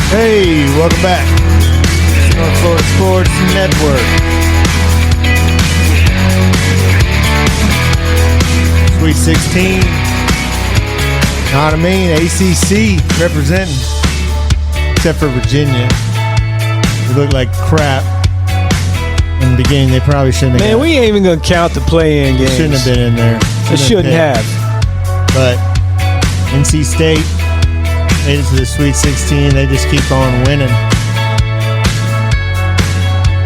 Hey, welcome back. North Florida Sports Network. Sweet 16. Know what I mean? ACC representing. Except for Virginia. They look like crap. In the beginning, they probably shouldn't have. Man, we ain't even going to count the play-in games. Shouldn't have been in there. Shouldn't have. But NC State made it to the Sweet 16. They just keep on winning.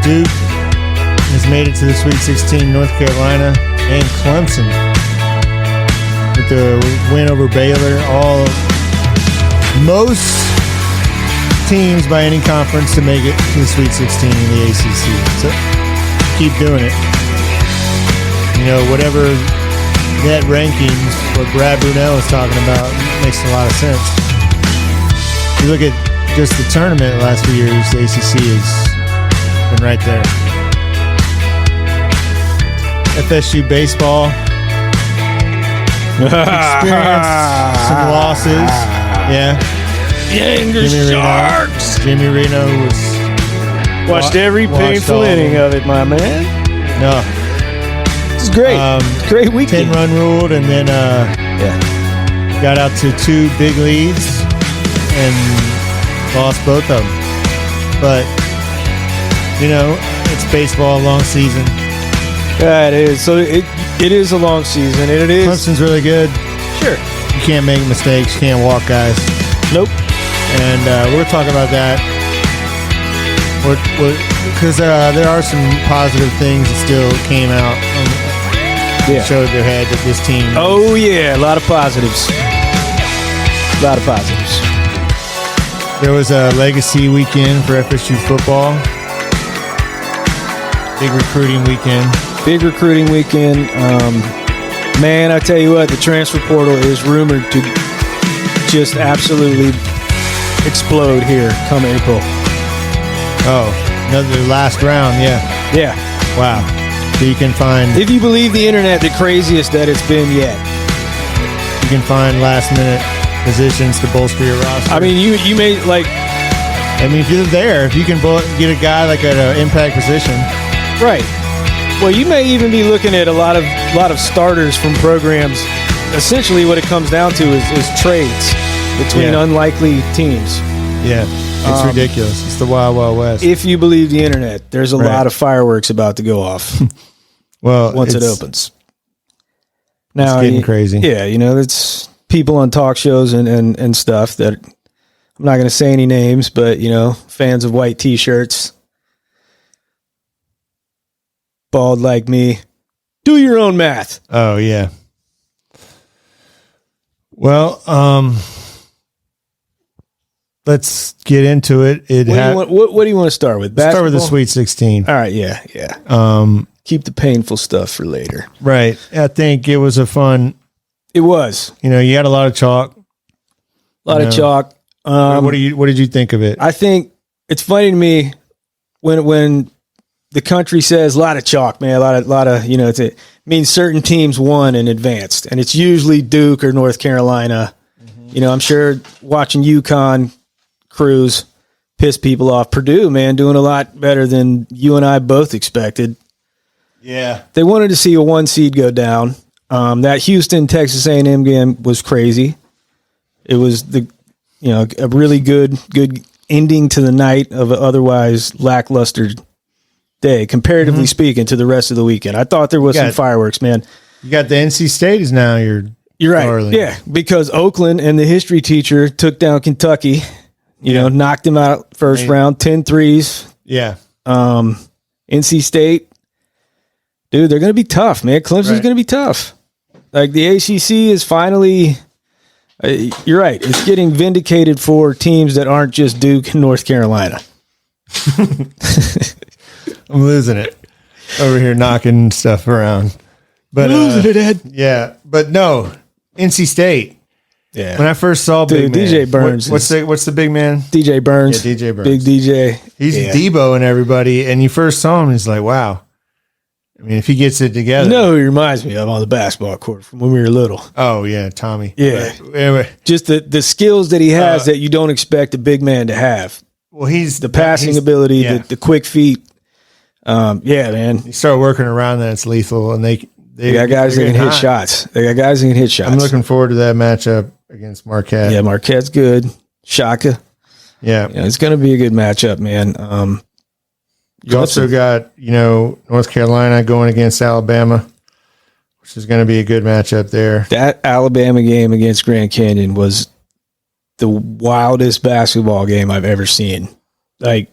Duke has made it to the Sweet 16. North Carolina and Clemson with the win over Baylor. Most teams by any conference to make it to the Sweet 16 in the ACC. So keep doing it. You know, whatever net rankings, what Brad Brunell is talking about makes a lot of sense. You look at just the tournament the last few years, the ACC has been right there. FSU baseball experienced some losses. Yeah. Sharks. Jimmy Reno was watched every painful inning of it, my man. No. It's great. Great weekend. 10-run ruled, and then got out to 2 big leads and lost both of them. But, you know, it's baseball, long season. Yeah, it is. So it is a long season, and it is. Clemson's really good. Sure. You can't make mistakes. You can't walk guys. Nope. And we're talking about that. Because there are some positive things that still came out. Showed their head that this team. Oh, yeah. A lot of positives. A lot of positives. There was a legacy weekend for FSU football. Big recruiting weekend. Big recruiting weekend. Man, I tell you what, the transfer portal is rumored to just absolutely explode here come April. Oh, another last round, yeah. Yeah. Wow. So you can find... If you believe the internet, the craziest that it's been yet. You can find last-minute positions to bolster your roster. I mean, you may, like... I mean, if you're there, if you can get a guy like at an impact position... Right. Well, you may even be looking at a lot of starters from programs. Essentially, what it comes down to is trades between unlikely teams. Yeah, it's ridiculous. It's the Wild Wild West. If you believe the internet, there's a lot of fireworks about to go off. Well, once it opens. Now, it's getting crazy. Yeah, you know, it's people on talk shows and stuff that I'm not going to say any names, but you know, fans of white T-shirts. Bald like me. Do your own math. Oh, yeah. Well, let's get into it. What do you want to start with? Basketball? Start with the Sweet 16. All right, yeah. Keep the painful stuff for later. Right. I think it was a fun... It was. You know, you had a lot of chalk. A lot of chalk. What did you think of it? I think it's funny to me when the country says a lot of chalk, man, a lot of, you know, it means certain teams won and advanced, and it's usually Duke or North Carolina. Mm-hmm. You know, I'm sure watching UConn cruise piss people off. Purdue, man, doing a lot better than you and I both expected. Yeah. They wanted to see a 1 seed go down. That Houston Texas A&M game was crazy. It was a really good ending to the night of an otherwise lackluster day, comparatively speaking, to the rest of the weekend. I thought there was some fireworks, man. You got the NC State is now you're right. darling. Yeah, because Oakland and the history teacher took down Kentucky, you know, knocked them out first round, 10 threes. Yeah. NC State, dude, they're going to be tough, man. Clemson's going to be tough. Like the ACC is finally, you're right, it's getting vindicated for teams that aren't just Duke and North Carolina. I'm losing it over here, knocking stuff around. But losing it, Ed. Yeah, but no, NC State. Yeah. When I first saw Big Man, DJ Burns, what's the big man? DJ Burns. Yeah, DJ Burns. Big DJ. He's Debo and everybody. And you first saw him, he's like, wow. I mean, if he gets it together. You know who he reminds me of on the basketball court from when we were little? Oh, yeah, Tommy. Yeah. But anyway, just the skills that he has that you don't expect a big man to have. Well, he's the passing ability, the quick feet. Yeah, man. You start working around that, it's lethal, and they got guys that can hit shots. They got guys that can hit shots. I'm looking forward to that matchup against Marquette. Yeah, Marquette's good. Shaka. Yeah, it's going to be a good matchup, man. You also got, North Carolina going against Alabama, which is going to be a good matchup there. That Alabama game against Grand Canyon was the wildest basketball game I've ever seen. Like,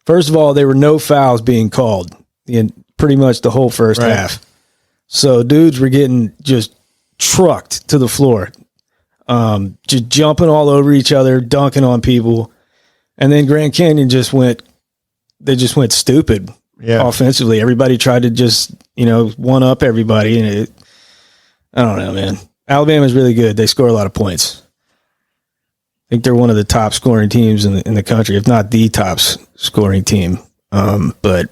first of all, there were no fouls being called in pretty much the whole first half. So dudes were getting just trucked to the floor, just jumping all over each other, dunking on people. And then Grand Canyon just went stupid offensively. Everybody tried to just, one up everybody. And I don't know, man. Alabama's really good. They score a lot of points. I think they're one of the top scoring teams in the country, if not the top scoring team. But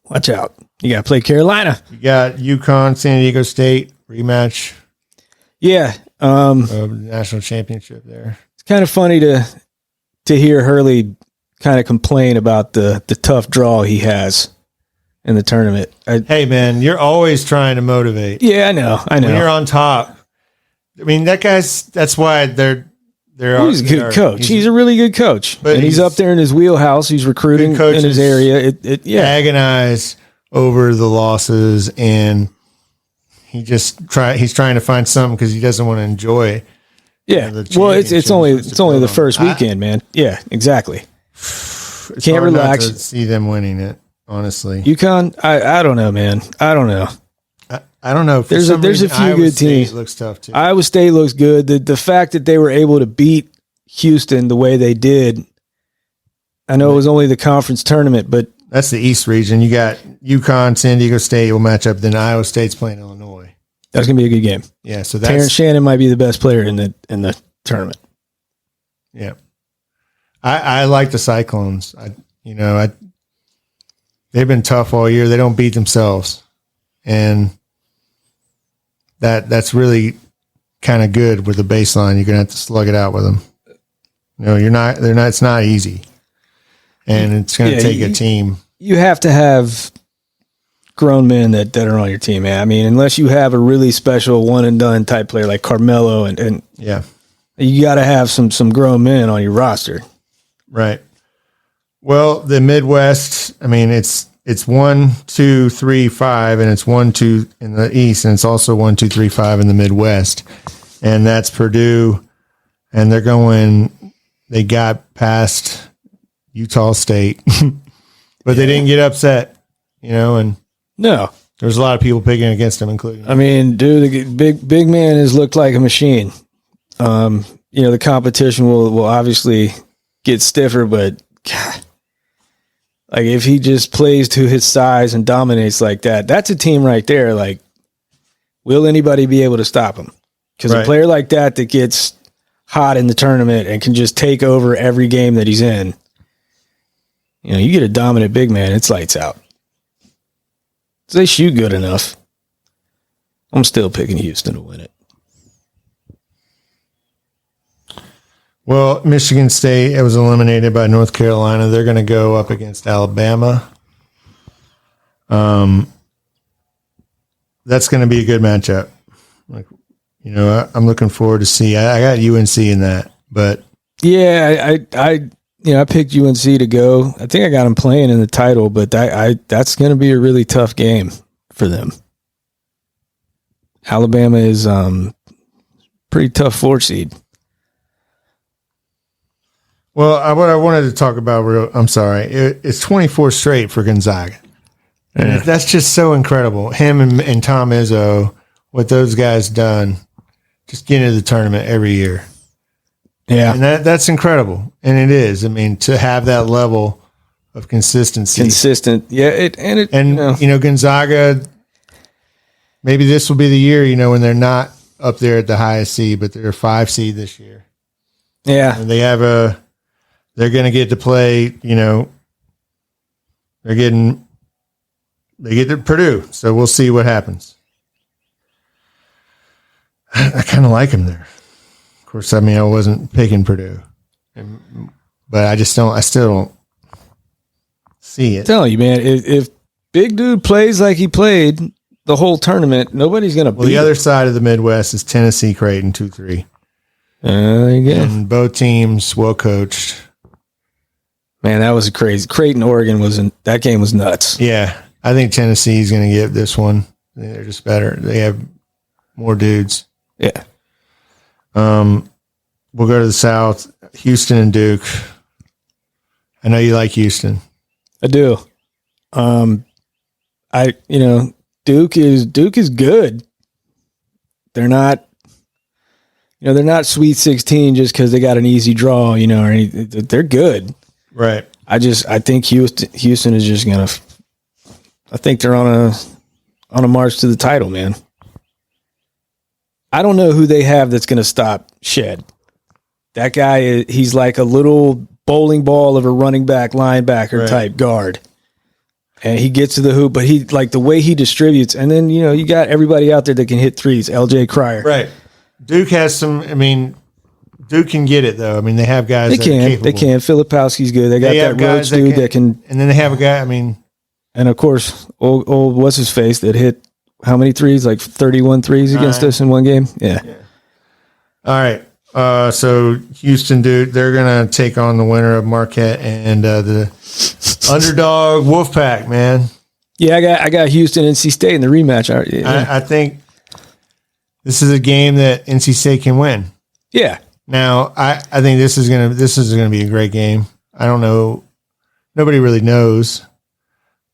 watch out. You got to play Carolina. You got UConn, San Diego State rematch. Yeah. National championship there. It's kind of funny to hear Hurley kind of complain about the tough draw he has in the tournament. Hey, man, you're always trying to motivate. Yeah, I know. When you're on top. I mean, that's why he's a good coach. He's a really good coach. But he's up there in his wheelhouse. He's recruiting in his area. Agonize over the losses, and he's trying to find something because he doesn't want to enjoy. Yeah. Well, it's only the first weekend, man. Yeah, exactly. It's Can't hard relax. Not to see them winning it, honestly. UConn, I don't know, man. I don't know. I don't know. There's a few Iowa good State teams. Looks tough too. Iowa State looks good. The fact that they were able to beat Houston the way they did, I know it was only the conference tournament, but that's the East region. You got UConn, San Diego State will match up. Then Iowa State's playing Illinois. That's gonna be a good game. Yeah. So Terrence Shannon might be the best player in the tournament. Yeah. I like the Cyclones. They've been tough all year. They don't beat themselves, and that's really kind of good with the baseline. You're gonna have to slug it out with them. You're not. They're not. It's not easy, and it's gonna take a team. You have to have grown men that are on your team, man. I mean, unless you have a really special one and done type player like Carmelo, and you got to have some grown men on your roster. Right. Well, the Midwest, I mean, it's 1, 2, 3, 5, and it's 1, 2 in the East, and it's also 1, 2, 3, 5 in the Midwest. And that's Purdue, and they got past Utah State, but they didn't get upset, and no, there's a lot of people picking against them, including. I mean, dude, the big man has looked like a machine. The competition will obviously get stiffer, but God, like if he just plays to his size and dominates like that, that's a team right there. Like, will anybody be able to stop him? Because a player like that gets hot in the tournament and can just take over every game that he's in, you get a dominant big man, it's lights out. So they shoot good enough. I'm still picking Houston to win it. Well, Michigan State, it was eliminated by North Carolina. They're going to go up against Alabama. That's going to be a good matchup. I'm looking forward to see. I got UNC in that, but yeah, I picked UNC to go. I think I got them playing in the title, but that's going to be a really tough game for them. Alabama is pretty tough 4 seed. Well, what I wanted to talk about, I'm sorry, it's 24 straight for Gonzaga. And that's just so incredible. Him and Tom Izzo, what those guys done, just getting to the tournament every year. Yeah. And that's incredible. And it is. I mean, to have that level of consistency. Consistent. Yeah. Gonzaga, maybe this will be the year, when they're not up there at the highest seed, but they're a 5 seed this year. Yeah. And they're going to get to play, they're getting they get to Purdue. So we'll see what happens. I kind of like him there. Of course, I mean, I wasn't picking Purdue, but I still don't see it. I'm telling you, man, if big dude plays like he played the whole tournament, nobody's going to beat the other side of the Midwest is Tennessee, Creighton, 2-3. There you go. And both teams well coached. Man, that was crazy. Creighton, Oregon that game was nuts. Yeah, I think Tennessee's going to get this one. They're just better. They have more dudes. Yeah. We'll go to the South. Houston and Duke. I know you like Houston. I do. Duke is good. They're not, they're not Sweet 16 just because they got an easy draw, or they're good. Right. I think Houston is just gonna. I think they're on a march to the title, man. I don't know who they have that's gonna stop Shed. That guy, he's like a little bowling ball of a running back, linebacker type guard. And he gets to the hoop, but he like the way he distributes. And then, you got everybody out there that can hit threes. LJ Cryer. Right. Duke has some, Duke can get it, though. I mean, they have guys that are capable. They can. Filipowski's good. They got that Roach dude that can. And then they have a guy, And, of course, old what's-his-face that hit how many threes? Like 31 threes against us in one game? Yeah. All right. So Houston, Duke, they're going to take on the winner of Marquette and the underdog Wolfpack, man. Yeah, I got Houston, NC State in the rematch. I think this is a game that NC State can win. Yeah. Now, I think this is gonna be a great game. I don't know. Nobody really knows.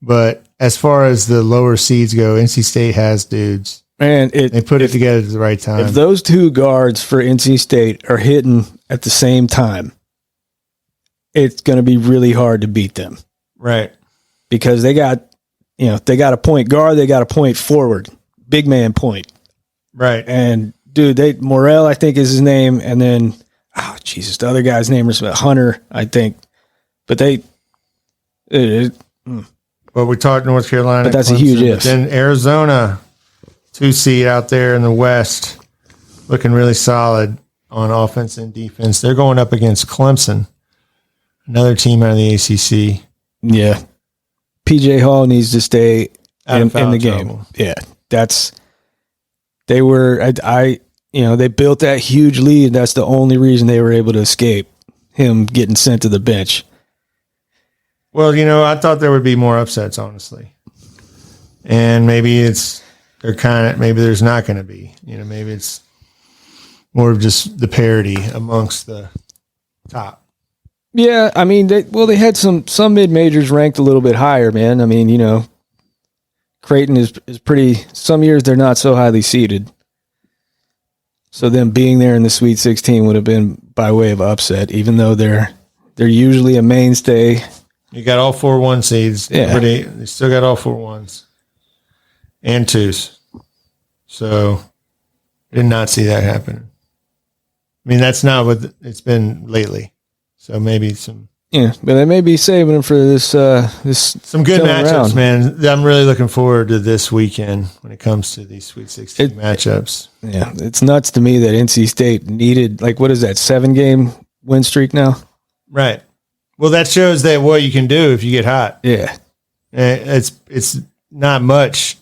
But as far as the lower seeds go, NC State has dudes. Man, they put it together at the right time. If those two guards for NC State are hitting at the same time, it's going to be really hard to beat them. Right. Because they got a point guard, they got a point forward, big man point. Right. And dude, Morel, I think is his name. And then, the other guy's name is Hunter, I think. But But we talked North Carolina. But that's Clemson, a huge if. Then Arizona, 2 seed out there in the West, looking really solid on offense and defense. They're going up against Clemson, another team out of the ACC. Yeah. PJ Hall needs to stay in the game. Trouble. Yeah. They built that huge lead. That's the only reason they were able to escape him getting sent to the bench. Well, I thought there would be more upsets, honestly. And maybe maybe there's not going to be. Maybe it's more of just the parity amongst the top. Yeah, they had some mid-majors ranked a little bit higher, man. Creighton is pretty, some years they're not so highly seeded. So them being there in the Sweet 16 would have been by way of upset, even though they're usually a mainstay. You got all 4 1 seeds. Yeah. They still got all 4 1s and 2s. So I did not see that happen. That's not what it's been lately. So maybe some. Yeah, but they may be saving them for this some good matchups, man. I'm really looking forward to this weekend when it comes to these Sweet 16 matchups. Yeah, it's nuts to me that NC State needed, what is that, 7-game win streak now? Right. Well, that shows that what you can do if you get hot. Yeah. It's not much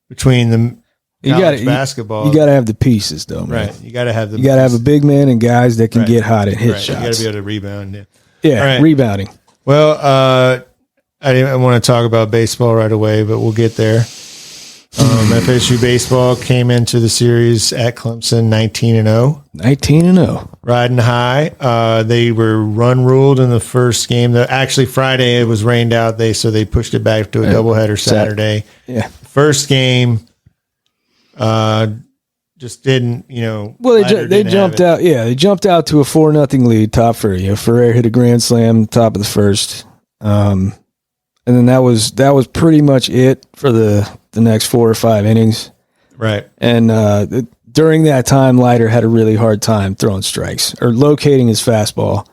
between the basketball. You got to have the pieces, though, man. Right. You got to have You got to have a big man and guys that can get hot and hit shots. You got to be able to rebound. Yeah. Yeah, rebounding. Well, I didn't want to talk about baseball right away, but we'll get there. FSU baseball came into the series at Clemson 19-0. 19-0. Riding high. They were run ruled in the first game. Actually, Friday it was rained out. So they pushed it back to a doubleheader Saturday. Yeah. First game, just didn't, Well, they jumped out. Yeah, they jumped out to a 4-0 lead. Top for Ferrer hit a grand slam top of the first, and then that was pretty much it for the next 4 or 5 innings. Right. And during that time, Leiter had a really hard time throwing strikes or locating his fastball.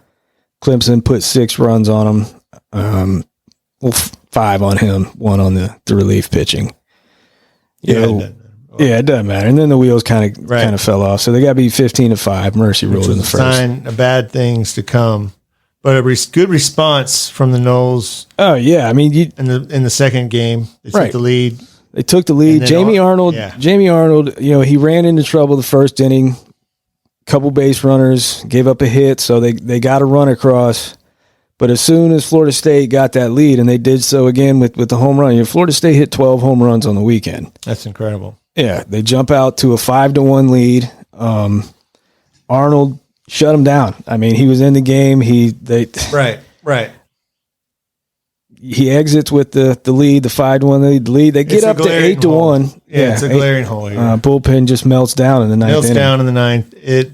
Clemson put 6 runs on him. 5 on him, 1 on the relief pitching. It doesn't matter. And then the wheels kind of fell off. So they got to be 15-5. Mercy ruled in the first. Sign of bad things to come. But a good response from the Noles. Oh yeah, I mean, in the second game, they took the lead. They took the lead. Jamie Arnold, he ran into trouble the first inning. Couple base runners, gave up a hit, so they got a run across. But as soon as Florida State got that lead, and they did so again with the home run, Florida State hit 12 home runs on the weekend. That's incredible. Yeah, they jump out to a 5-1 lead. Arnold shut him down. I mean, he was in the game. Right. He exits with the lead, the 5-1 lead. They get up to 8-1. Yeah, it's a glaring hole here. Bullpen just melts down in the ninth. It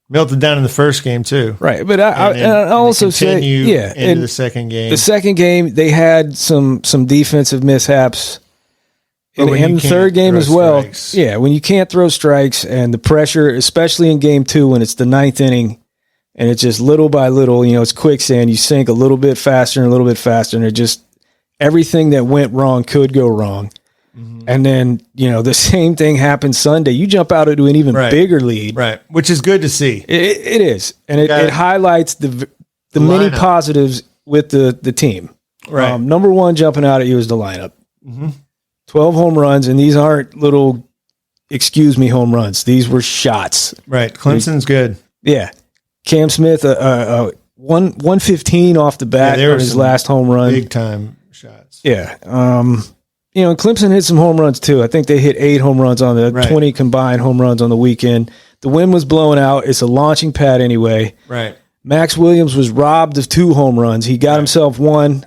melted down in the first game too. Right, but I also say into the second game. The second game they had some defensive mishaps. And the third game as well. Strikes. Yeah, when you can't throw strikes and the pressure, especially in game 2 when it's the ninth inning and it's just little by little, it's quicksand. You sink a little bit faster and a little bit faster, and it just everything that went wrong could go wrong. Mm-hmm. And then, the same thing happened Sunday. You jump out into an even bigger lead. Right, which is good to see. It is. And it highlights the many positives with the team. Right. Number one jumping out at you is the lineup. Mm-hmm. 12 home runs, and these aren't little excuse me home runs. These were shots. Right. Clemson's good. Yeah. Cam Smith, 115 off the bat on his last home run. Big time shots. Yeah. Clemson hit some home runs too. I think they hit 8 home runs on the 20 combined home runs on the weekend. The wind was blowing out. It's a launching pad anyway. Right. Max Williams was robbed of 2 home runs. He got himself 1.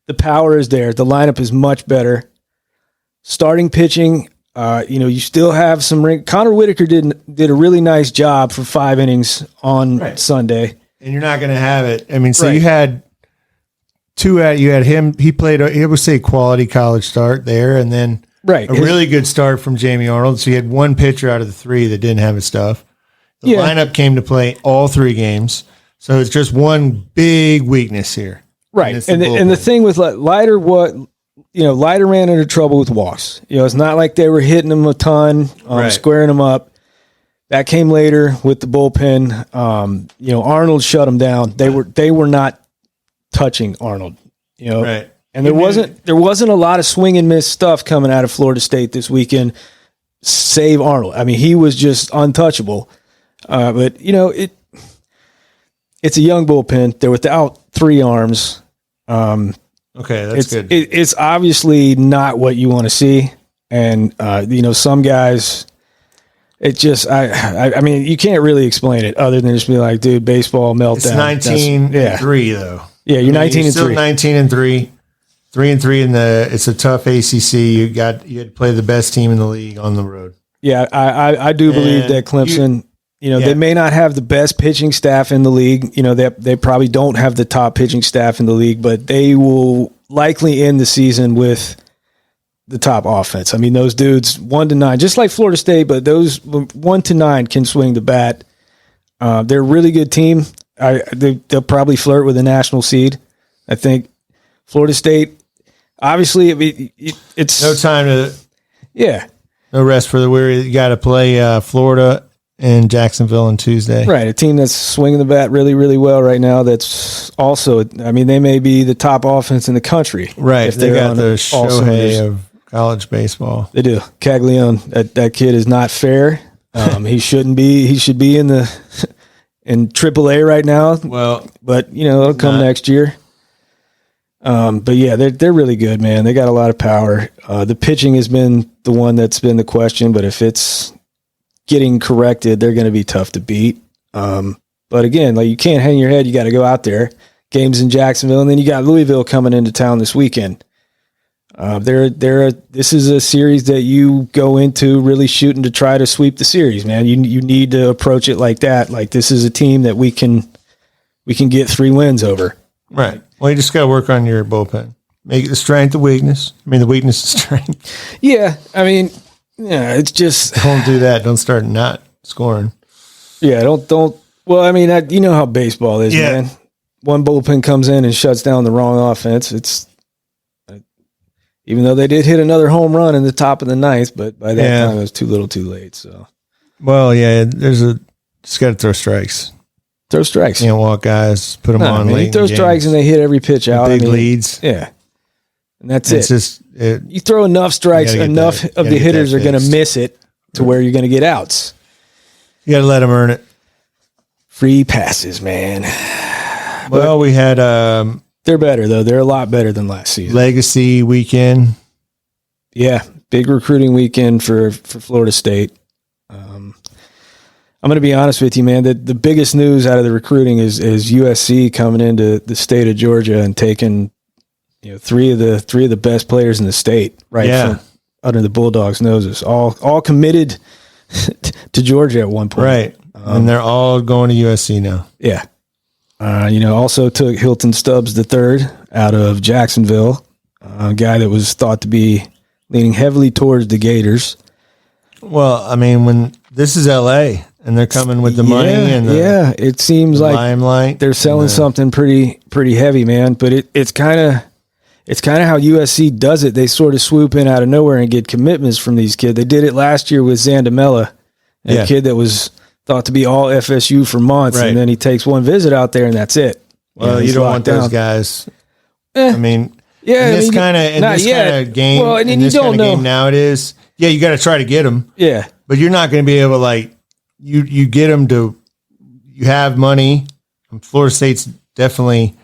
The power is there. The lineup is much better. Starting pitching, you still have some Connor Whitaker did a really nice job for 5 innings on Sunday. And you're not going to have it. I mean, so you had you had him. He played, I would say, quality college start there, and then a really good start from Jamie Arnold. So you had 1 pitcher out of the 3 that didn't have his stuff. The lineup came to play all 3 games. So it's just one big weakness here. Right. And the thing with Leiter, Leiter ran into trouble with walks. It's not like they were hitting him a ton, squaring him up. That came later with the bullpen. Arnold shut him down. They were not touching Arnold. And there wasn't a lot of swing and miss stuff coming out of Florida State this weekend. Save Arnold. I mean, he was just untouchable. But it's a young bullpen. They're without 3 arms. That's good. It's obviously not what you want to see, and some guys. It just I mean you can't really explain it other than just be like, dude, baseball meltdown. It's 19-3 though. Yeah, you're 19-3. Still 19-3. 3-3 in it's a tough ACC. You had to play the best team in the league on the road. Yeah, I do believe that Clemson. They may not have the best pitching staff in the league. They probably don't have the top pitching staff in the league, but they will likely end the season with the top offense. I mean, those dudes 1-9, just like Florida State, but those 1-9 can swing the bat. They're a really good team. They'll probably flirt with a national seed. I think Florida State, obviously, it's no time to no rest for the weary. You got to play Florida and Jacksonville on Tuesday. Right, a team that's swinging the bat really, really well right now. That's also, I mean, they may be the top offense in the country. Right, they got the Shohei of college baseball. They do. Caglione, that kid is not fair. He shouldn't be. He should be in AAA right now. Well, but it'll come next year. But yeah, they're really good, man. They got a lot of power. The pitching has been the one that's been the question, but if it's getting corrected, they're going to be tough to beat. But again, you can't hang your head. You got to go out there. Games in Jacksonville, and then you got Louisville coming into town this weekend. This is a series that you go into really shooting to try to sweep the series, man. You need to approach it like that. Like, this is a team that we can get 3 wins over. Right. Well, you just got to work on your bullpen. Make it the strength, the weakness. I mean, the weakness is strength. Yeah. I mean, it's just don't do that. Don't start not scoring. Yeah. Don't. Well, I mean, you know how baseball is, man. one bullpen comes in and shuts down the wrong offense. It's even though they did hit another home run in the top of the ninth, but by that time it was too little, too late. So, well, yeah, just got to throw strikes. Throw strikes. You can't walk guys, put them on. You throw strikes and they hit every pitch out. Big leads. Yeah, and that's it. It's just you throw enough strikes, enough of the hitters are going to miss it to where you're going to get outs. You got to let them earn it. Free passes, man. Well, we had they're better though. They're a lot better than last season. Legacy weekend. Yeah, big recruiting weekend for Florida State. I'm going to be honest with you, man. The biggest news out of the recruiting is USC coming into the state of Georgia and taking three of the best players in the state from under the Bulldogs' noses. All committed to Georgia at one point. Right. And they're all going to USC now. Yeah. Also took Hilton Stubbs III out of Jacksonville, a guy that was thought to be leaning heavily towards the Gators. Well, I mean, when this is LA and they're coming with the money and it seems like limelight, they're selling something pretty heavy, man. But it's kind of how USC does it. They sort of swoop in out of nowhere and get commitments from these kids. They did it last year with Zandamela, a kid that was thought to be all FSU for months, and then he takes one visit out there and that's it. Well, you don't want those guys. I mean, in this kind of game, well, and in this kind of game now, it is. Yeah, you got to try to get them. Yeah, but you're not going to be able to you get them to. You have money. Florida State's definitely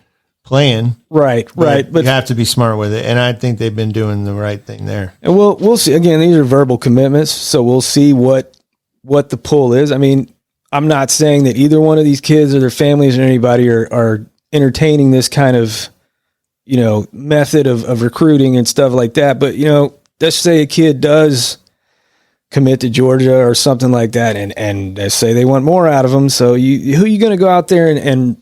playing. Right. But you have to be smart with it, and I think they've been doing the right thing there. And we'll see. Again, these are verbal commitments, so we'll see what the pull is. I mean, I'm not saying that either one of these kids or their families or anybody are entertaining this kind of, method of recruiting and stuff like that. But, let's say a kid does commit to Georgia or something like that, and let's say they want more out of them. So who are you going to go out there and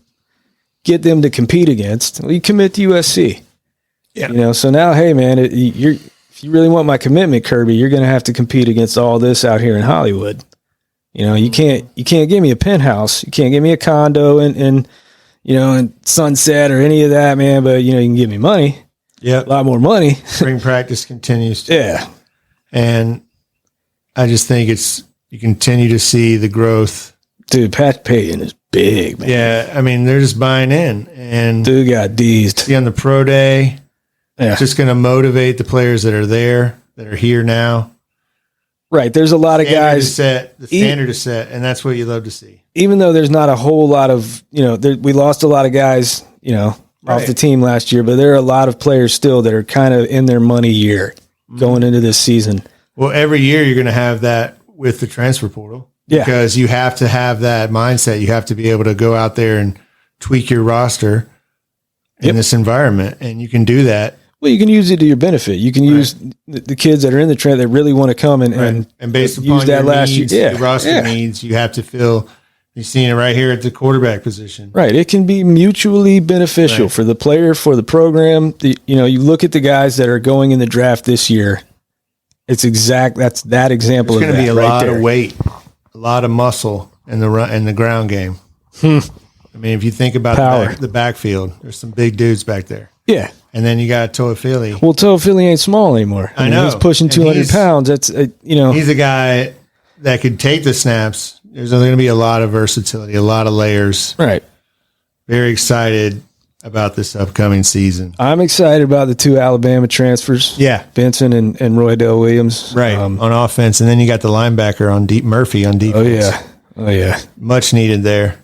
get them to compete against? Well, you commit to USC. Yeah. So now, hey, man, if you really want my commitment, Kirby, you're going to have to compete against all this out here in Hollywood. You can't give me a penthouse. You can't give me a condo in Sunset or any of that, man. But, you can give me money. Yeah. A lot more money. Spring practice continues. Yeah. And I just think you continue to see the growth. Dude, Pat Payton is big, man. Yeah. I mean, they're just buying in. And dude got D'd. See on the pro day. Yeah. It's just going to motivate the players that are there, that are here now. Right. There's a lot of guys. The standard is set, and that's what you love to see. Even though there's not a whole lot of, we lost a lot of guys, off the team last year, but there are a lot of players still that are kind of in their money year going into this season. Well, every year you're going to have that with the transfer portal. Yeah. Because you have to have that mindset. You have to be able to go out there and tweak your roster in this environment, and you can do that. Well, you can use it to your benefit. You can use the kids that are in the trend that really want to come and based upon use that last needs, year. The roster needs, you have to fill. You're seeing it right here at the quarterback position. Right. It can be mutually beneficial for the player, for the program. You look at the guys that are going in the draft this year. That's that example. There's going to be a lot of weight, a lot of muscle in the ground game. I mean, if you think about the backfield, there's some big dudes back there. Yeah. And then you got Toafili. Well, Toafili ain't small anymore. I know. He's pushing 200 pounds. That's, He's a guy that could take the snaps. There's going to be a lot of versatility, a lot of layers. Right. Very excited about this upcoming season. I'm excited about the two Alabama transfers. Yeah. Benson and Roy Dale Williams. Right. On offense. And then you got the linebacker Murphy on defense. Oh, yeah. Much needed there.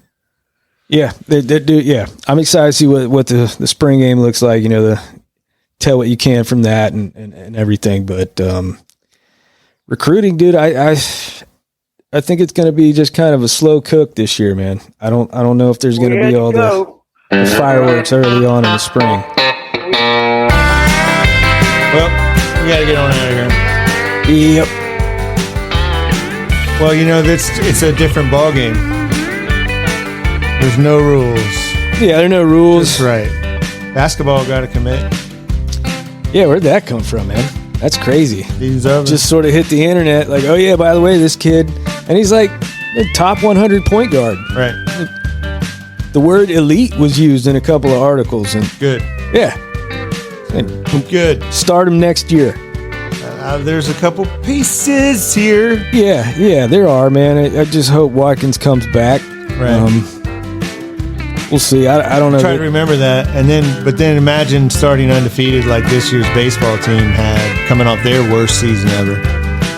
Yeah, they do. Yeah, I'm excited to see what the spring game looks like. Tell what you can from that and everything. But recruiting, dude, I think it's going to be just kind of a slow cook this year, man. I don't know if there's going to be all the fireworks early on in the spring. Well, we got to get on out of here. Yep. Well, it's a different ball game. There's no rules. Yeah, there are no rules. That's right. Basketball got to commit. Yeah, where'd that come from, man? That's crazy. Just sort of hit the internet like, oh, yeah, by the way, this kid. And he's like the top 100 point guard. Right. the word elite was used in a couple of articles, and Good. yeah, and Good. start them next year. There's a couple pieces here. Yeah, there are, man. I just hope Watkins comes back. Right. We'll see. I don't know. Try to remember that, but then imagine starting undefeated like this year's baseball team had, coming off their worst season ever.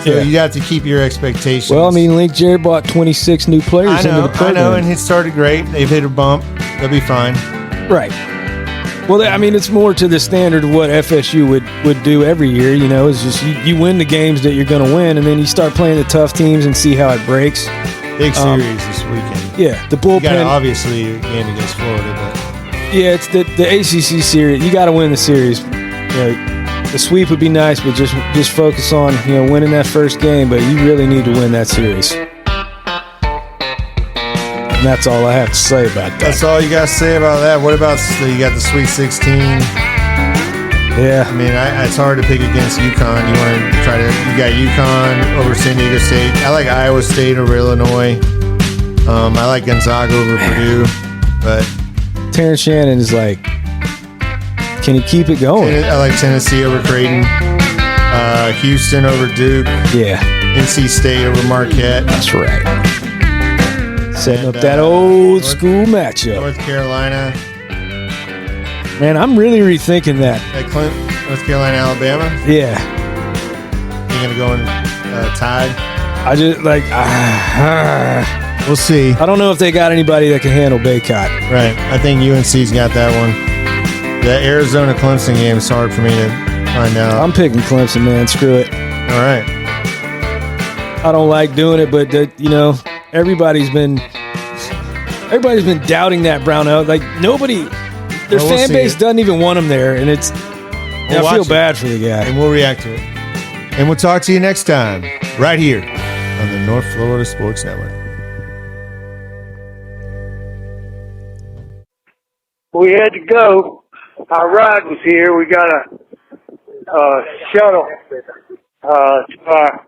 So Yeah. you have to keep your expectations. Well, I mean, Link Jerry bought 26 new players into the program. and it started great. They've hit a bump. They'll be fine. Right. Well, I mean, it's more to the standard of what FSU would do every year. You know, it's just you win the games that you're going to win, and then you start playing the tough teams and see how it breaks. Big series this weekend. Yeah, the You got bullpen. obviously a game against Florida, but Yeah, it's the ACC series. You got to win the series. You know, the sweep would be nice, but just focus on winning that first game. But you really need to win that series. And that's all I have to say about that. that's all you got to say about that. What about you got the Sweet 16? Yeah. I mean, it's hard to pick against UConn. You got UConn over San Diego State. I like Iowa State over Illinois. I like Gonzaga over Purdue, but Terrence Shannon is like, can he keep it going? I like Tennessee over Creighton. Houston over Duke. Yeah, NC State over Marquette. that's right. Setting And, up that old North- school matchup. North Carolina. Man, I'm really rethinking that. North Carolina, Alabama. Yeah. You're going to go in tied. I just like, We'll see. I don't know if they got anybody that can handle Baycott. Right. I think UNC's got that one. The Arizona-Clemson game is hard for me to find out. I'm picking Clemson, man. Screw it. All right. I don't like doing it, but everybody's been doubting that Brown out. Like nobody, their Well, we'll fan see base it. doesn't even want him there, and I feel watch it. bad for the guy. And we'll react to it. And we'll talk to you next time, right here on the North Florida Sports Network. We had to go. Our ride was here. We got a shuttle to our